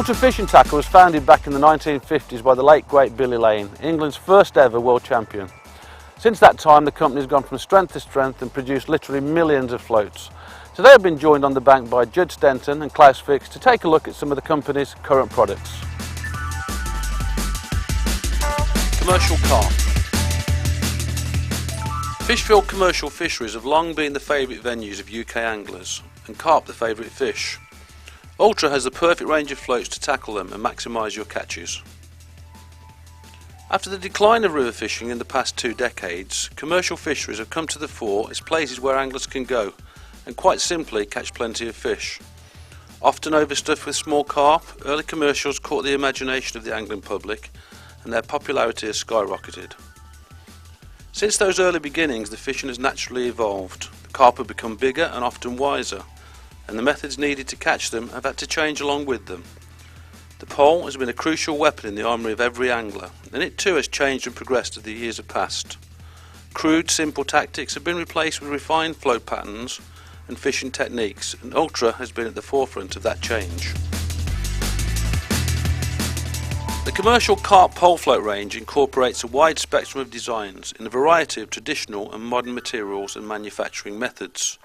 Ultra Fishing Tackle was founded back in the 1950s by the late great Billy Lane, England's first ever world champion. Since that time the company has gone from strength to strength and produced literally millions of floats. Today I've been joined on the bank by Judge Stenton and Klaus Fix to take a look at some of the company's current products. Commercial carp. Fish-filled commercial fisheries have long been the favourite venues of UK anglers, and carp the favourite fish. Ultra has the perfect range of floats to tackle them and maximise your catches. After the decline of river fishing in the past 2 decades, commercial fisheries have come to the fore as places where anglers can go and quite simply catch plenty of fish. Often overstuffed with small carp, early commercials caught the imagination of the angling public and their popularity has skyrocketed. Since those early beginnings, the fishing has naturally evolved. The carp have become bigger and often wiser, and the methods needed to catch them have had to change along with them. The pole has been a crucial weapon in the armoury of every angler, and it too has changed and progressed as the years have passed. Crude, simple tactics have been replaced with refined float patterns and fishing techniques, and Ultra has been at the forefront of that change. The commercial carp pole float range incorporates a wide spectrum of designs in a variety of traditional and modern materials and manufacturing methods.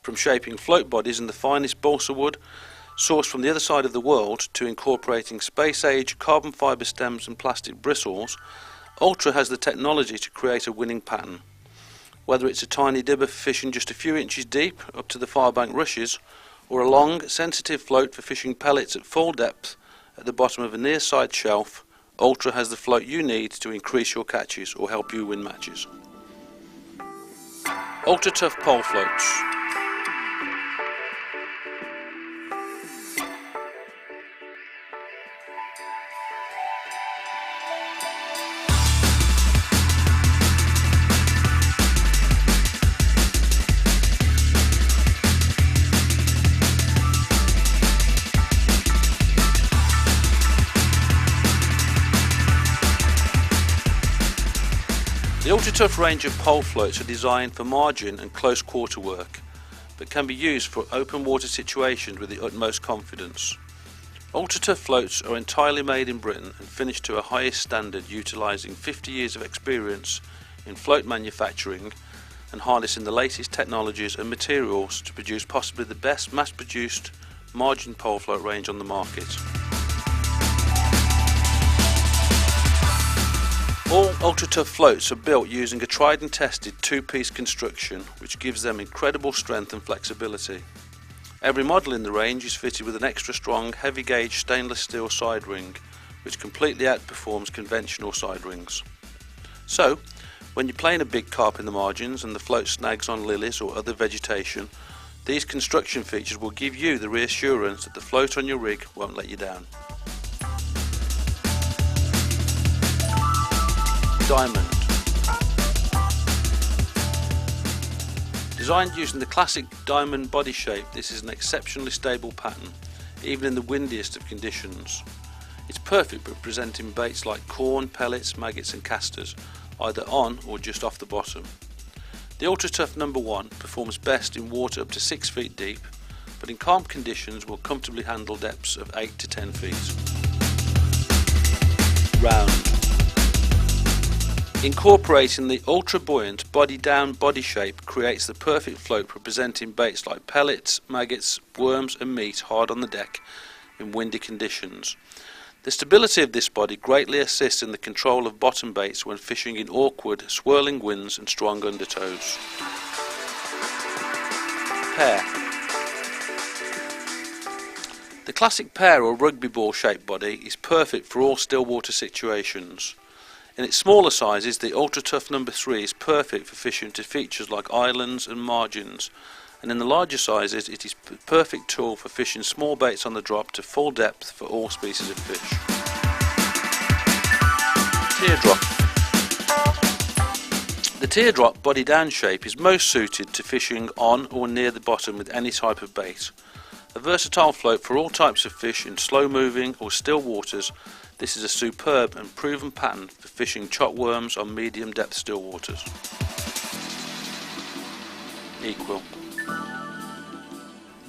From shaping float bodies in the finest balsa wood, sourced from the other side of the world, to incorporating space-age carbon fibre stems and plastic bristles, Ultra has the technology to create a winning pattern. Whether it's a tiny dibber for fishing just a few inches deep up to the far bank rushes, or a long, sensitive float for fishing pellets at full depth at the bottom of a near side shelf, Ultra has the float you need to increase your catches or help you win matches. Ultra Tough Pole Floats. The Ultra Tough range of pole floats are designed for margin and close quarter work, but can be used for open water situations with the utmost confidence. Ultra Tough floats are entirely made in Britain and finished to a highest standard, utilising 50 years of experience in float manufacturing and harnessing the latest technologies and materials to produce possibly the best mass-produced margin pole float range on the market. All Ultra Tough floats are built using a tried and tested 2-piece construction which gives them incredible strength and flexibility. Every model in the range is fitted with an extra strong heavy gauge stainless steel side ring which completely outperforms conventional side rings. So, when you're playing a big carp in the margins and the float snags on lilies or other vegetation, these construction features will give you the reassurance that the float on your rig won't let you down. Diamond. Designed using the classic diamond body shape, this is an exceptionally stable pattern, even in the windiest of conditions. It's perfect for presenting baits like corn, pellets, maggots and casters, either on or just off the bottom. The Ultra Tough No. 1 performs best in water up to 6 feet deep, but in calm conditions will comfortably handle depths of 8 to 10 feet. Round. Incorporating the ultra-buoyant body-down body shape creates the perfect float for presenting baits like pellets, maggots, worms and meat hard on the deck in windy conditions. The stability of this body greatly assists in the control of bottom baits when fishing in awkward, swirling winds and strong undertows. Pair. The classic pair or rugby ball shaped body is perfect for all still water situations. In its smaller sizes, the Ultra Tough No. 3 is perfect for fishing to features like islands and margins, and in the larger sizes it is a perfect tool for fishing small baits on the drop to full depth for all species of fish. Teardrop. The teardrop body down shape is most suited to fishing on or near the bottom with any type of bait. A versatile float for all types of fish in slow moving or still waters, this is a superb and proven pattern for fishing chop worms on medium depth still waters. Equal.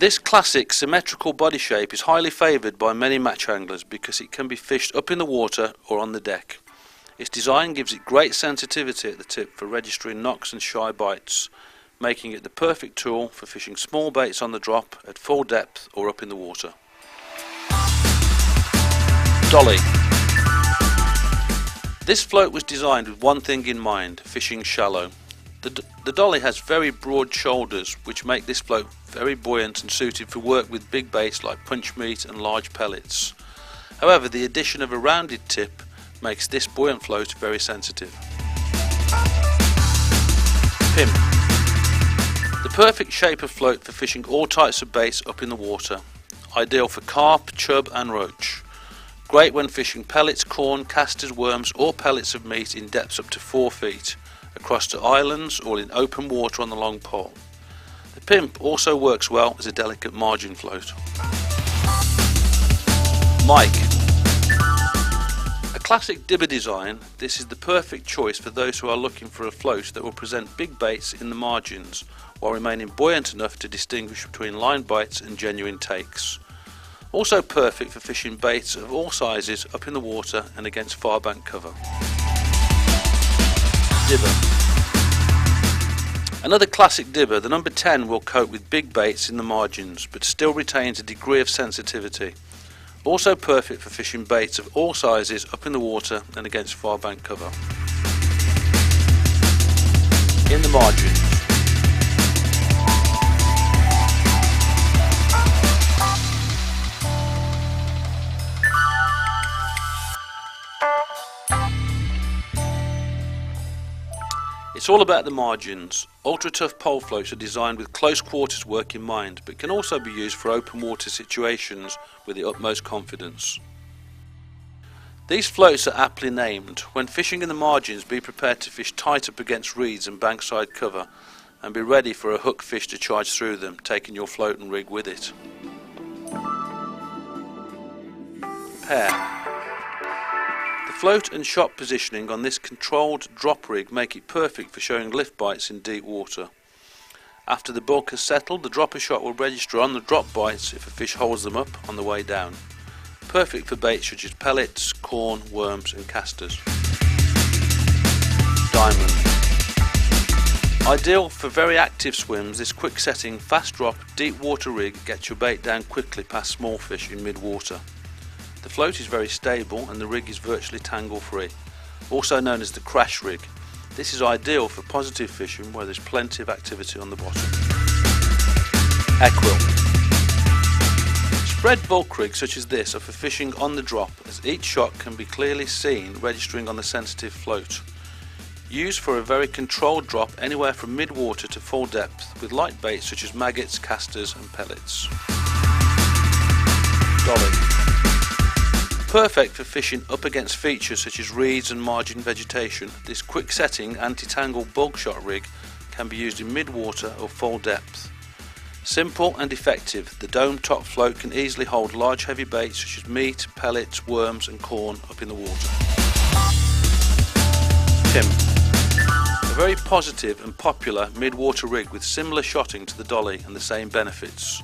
This classic symmetrical body shape is highly favoured by many match anglers because it can be fished up in the water or on the deck. Its design gives it great sensitivity at the tip for registering knocks and shy bites, making it the perfect tool for fishing small baits on the drop at full depth or up in the water. Dolly. This float was designed with one thing in mind: fishing shallow. The dolly has very broad shoulders which make this float very buoyant and suited for work with big baits like punch meat and large pellets. However, the addition of a rounded tip makes this buoyant float very sensitive. Pimp. The perfect shape of float for fishing all types of baits up in the water. Ideal for carp, chub and roach. Great when fishing pellets, corn, casters, worms or pellets of meat in depths up to 4 feet, across to islands or in open water on the long pole. The Pimp also works well as a delicate margin float. Mike. A classic dibber design, this is the perfect choice for those who are looking for a float that will present big baits in the margins while remaining buoyant enough to distinguish between line bites and genuine takes. Also perfect for fishing baits of all sizes up in the water and against far bank cover. Dibber. Another classic dibber, the number 10 will cope with big baits in the margins but still retains a degree of sensitivity. Also perfect for fishing baits of all sizes up in the water and against far bank cover. In the margins. It's all about the margins. Ultra tough pole floats are designed with close quarters work in mind, but can also be used for open water situations with the utmost confidence. These floats are aptly named. When fishing in the margins, be prepared to fish tight up against reeds and bankside cover, and be ready for a hook fish to charge through them, taking your float and rig with it. Pair. The float and shot positioning on this controlled drop rig make it perfect for showing lift bites in deep water. After the bulk has settled, the dropper shot will register on the drop bites if a fish holds them up on the way down. Perfect for baits such as pellets, corn, worms and casters. Diamond. Ideal for very active swims, this quick setting, fast drop, deep water rig gets your bait down quickly past small fish in mid water. The float is very stable and the rig is virtually tangle free, also known as the crash rig. This is ideal for positive fishing where there's plenty of activity on the bottom. Equill. Spread bulk rigs such as this are for fishing on the drop, as each shot can be clearly seen registering on the sensitive float. Used for a very controlled drop anywhere from mid-water to full depth with light baits such as maggots, casters and pellets. Dolly. Perfect for fishing up against features such as reeds and margin vegetation, this quick setting anti-tangle bulk shot rig can be used in mid-water or full depth. Simple and effective, the dome top float can easily hold large heavy baits such as meat, pellets, worms and corn up in the water. Pimp. A very positive and popular mid-water rig with similar shotting to the dolly and the same benefits.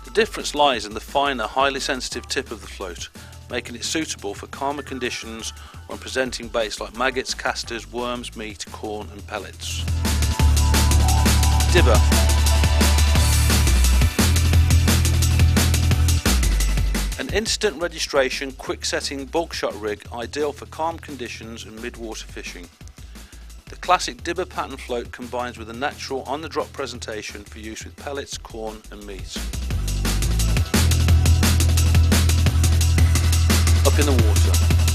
The difference lies in the finer, highly sensitive tip of the float, making it suitable for calmer conditions when presenting baits like maggots, casters, worms, meat, corn and pellets. Dibber. An instant registration, quick setting bulk shot rig ideal for calm conditions and mid-water fishing. The classic dibber pattern float combines with a natural on-the-drop presentation for use with pellets, corn and meat. Up in the water.